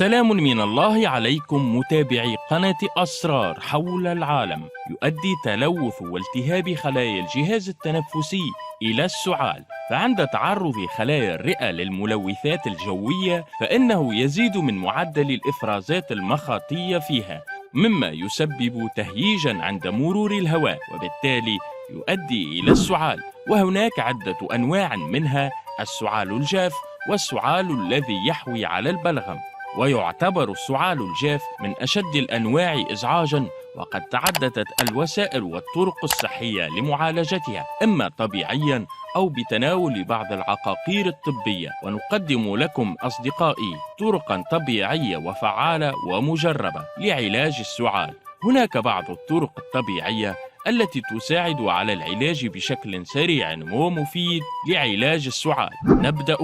سلام من الله عليكم متابعي قناة أسرار حول العالم. يؤدي تلوث والتهاب خلايا الجهاز التنفسي إلى السعال، فعند تعرض خلايا الرئة للملوثات الجوية فإنه يزيد من معدل الإفرازات المخاطية فيها، مما يسبب تهييجاً عند مرور الهواء، وبالتالي يؤدي إلى السعال. وهناك عدة أنواع منها السعال الجاف والسعال الذي يحوي على البلغم. ويعتبر السعال الجاف من أشد الأنواع إزعاجاً، وقد تعددت الوسائل والطرق الصحية لمعالجتها، إما طبيعياً أو بتناول بعض العقاقير الطبية. ونقدم لكم أصدقائي طرقاً طبيعية وفعالة ومجربة لعلاج السعال. هناك بعض الطرق الطبيعية التي تساعد على العلاج بشكل سريع ومفيد لعلاج السعال. نبدأ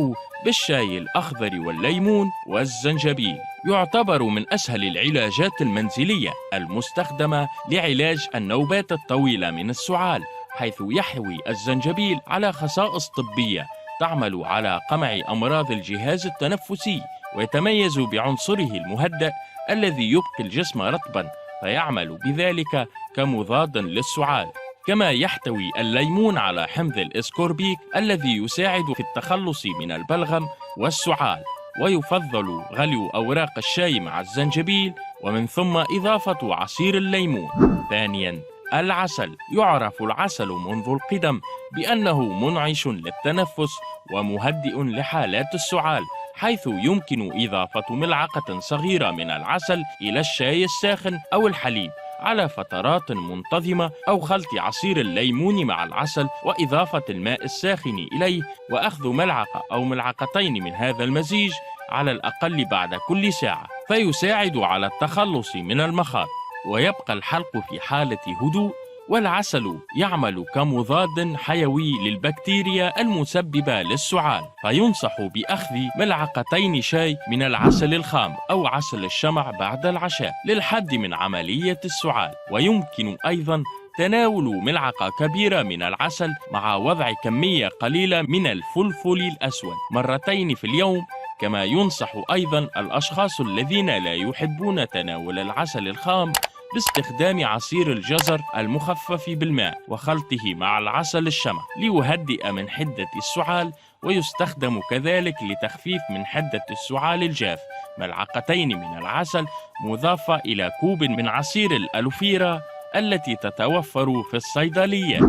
بالشاي الأخضر والليمون والزنجبيل. يعتبر من أسهل العلاجات المنزلية المستخدمة لعلاج النوبات الطويلة من السعال، حيث يحوي الزنجبيل على خصائص طبية تعمل على قمع أمراض الجهاز التنفسي، ويتميز بعنصره المهدئ الذي يبقي الجسم رطباً، فيعمل بذلك كمضاد للسعال. كما يحتوي الليمون على حمض الإسكوربيك الذي يساعد في التخلص من البلغم والسعال. ويفضل غلو أوراق الشاي مع الزنجبيل، ومن ثم إضافة عصير الليمون. ثانياً، العسل. يعرف العسل منذ القدم بأنه منعش للتنفس ومهدئ لحالات السعال، حيث يمكن إضافة ملعقة صغيرة من العسل إلى الشاي الساخن أو الحليب على فترات منتظمة، أو خلط عصير الليمون مع العسل وإضافة الماء الساخن إليه، وأخذ ملعقة أو ملعقتين من هذا المزيج على الأقل بعد كل ساعة، فيساعد على التخلص من المخاط، ويبقى الحلق في حالة هدوء. والعسل يعمل كمضاد حيوي للبكتيريا المسببة للسعال، فينصح بأخذ ملعقتين شاي من العسل الخام أو عسل الشمع بعد العشاء للحد من عملية السعال. ويمكن أيضاً تناول ملعقة كبيرة من العسل مع وضع كمية قليلة من الفلفل الأسود مرتين في اليوم. كما ينصح أيضاً الأشخاص الذين لا يحبون تناول العسل الخام باستخدام عصير الجزر المخفف بالماء وخلطه مع العسل الشمع ليهدئ من حدة السعال. ويستخدم كذلك لتخفيف من حدة السعال الجاف ملعقتين من العسل مضافة إلى كوب من عصير الألوفيرا التي تتوفر في الصيدليات.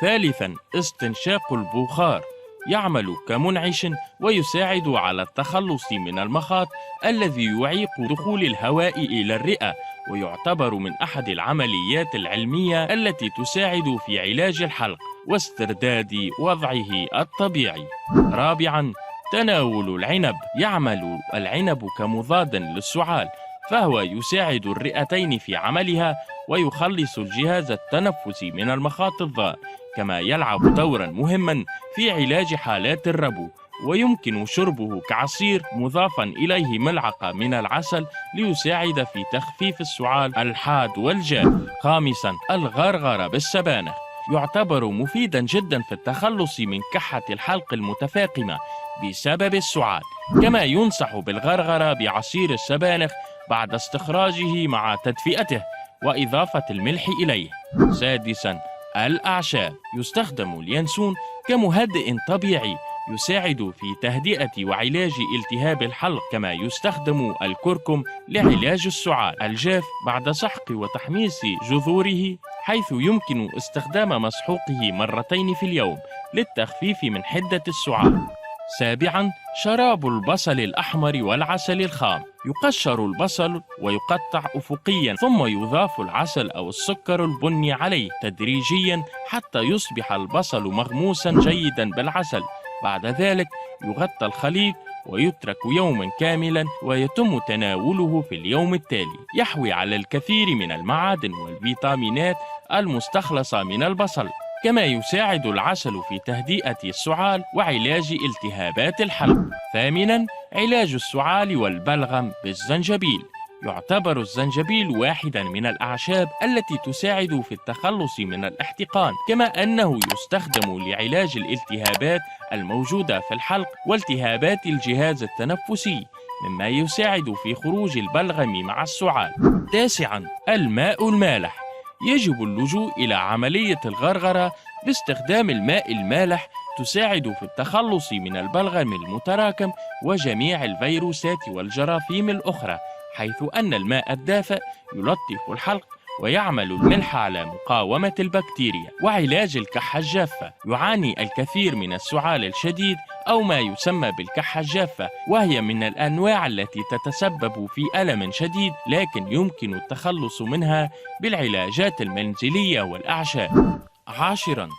ثالثاً، استنشاق البخار. يعمل كمنعش ويساعد على التخلص من المخاط الذي يعيق دخول الهواء إلى الرئة، ويعتبر من أحد العمليات العلمية التي تساعد في علاج الحلق واسترداد وضعه الطبيعي. رابعاً، تناول العنب. يعمل العنب كمضاد للسعال، فهو يساعد الرئتين في عملها ويخلص الجهاز التنفسي من المخاط الضار، كما يلعب دوراً مهماً في علاج حالات الربو. ويمكن شربه كعصير مضافاً إليه ملعقة من العسل ليساعد في تخفيف السعال الحاد والجاف. خامساً، الغرغرة بالسبانخ. يعتبر مفيداً جداً في التخلص من كحة الحلق المتفاقمة بسبب السعال. كما ينصح بالغرغرة بعصير السبانخ بعد استخراجه مع تدفئته وإضافة الملح إليه. سادساً، الأعشاب. يستخدم اليانسون كمهدئ طبيعي يساعد في تهدئة وعلاج التهاب الحلق. كما يستخدم الكركم لعلاج السعال الجاف بعد سحق وتحميص جذوره، حيث يمكن استخدام مسحوقه مرتين في اليوم للتخفيف من حدة السعال. سابعاً، شراب البصل الأحمر والعسل الخام. يقشر البصل ويقطع أفقياً، ثم يضاف العسل أو السكر البني عليه تدريجياً حتى يصبح البصل مغموساً جيداً بالعسل. بعد ذلك يغطى الخليط ويترك يوماً كاملاً، ويتم تناوله في اليوم التالي. يحوي على الكثير من المعادن والفيتامينات المستخلصة من البصل. كما يساعد العسل في تهدئة السعال وعلاج التهابات الحلق. ثامناً، علاج السعال والبلغم بالزنجبيل. يعتبر الزنجبيل واحداً من الأعشاب التي تساعد في التخلص من الاحتقان، كما أنه يستخدم لعلاج الالتهابات الموجودة في الحلق والتهابات الجهاز التنفسي. مما يساعد في خروج البلغم مع السعال. 9. الماء المالح. يجب اللجوء إلى عملية الغرغرة باستخدام الماء المالح، تساعد في التخلص من البلغم المتراكم وجميع الفيروسات والجراثيم الأخرى، حيث أن الماء الدافئ يلطف الحلق ويعمل الملح على مقاومة البكتيريا. وعلاج الكحة الجافة. يعاني الكثير من السعال الشديد أو ما يسمى بالكحة الجافة، وهي من الأنواع التي تتسبب في ألم شديد، لكن يمكن التخلص منها بالعلاجات المنزلية والأعشاب. 10.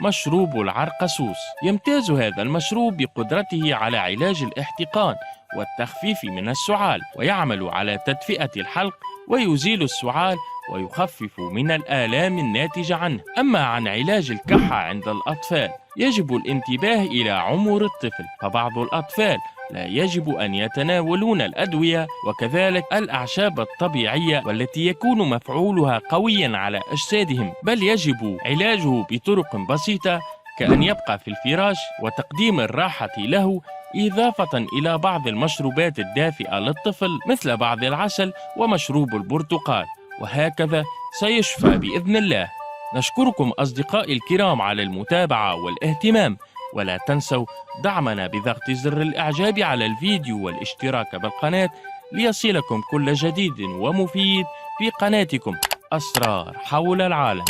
مشروب العرقسوس. يمتاز هذا المشروب بقدرته على علاج الاحتقان والتخفيف من السعال، ويعمل على تدفئة الحلق ويزيل السعال ويخفف من الآلام الناتجة عنه. أما عن علاج الكحة عند الأطفال، يجب الانتباه إلى عمر الطفل، فبعض الأطفال لا يجب أن يتناولون الأدوية وكذلك الأعشاب الطبيعية والتي يكون مفعولها قويا على أجسادهم، بل يجب علاجه بطرق بسيطة كأن يبقى في الفراش وتقديم الراحة له، إضافة إلى بعض المشروبات الدافئة للطفل مثل بعض العسل ومشروب البرتقال، وهكذا سيشفى بإذن الله. نشكركم أصدقائي الكرام على المتابعة والاهتمام، ولا تنسوا دعمنا بضغط زر الإعجاب على الفيديو والاشتراك بالقناة ليصلكم كل جديد ومفيد في قناتكم أسرار حول العالم.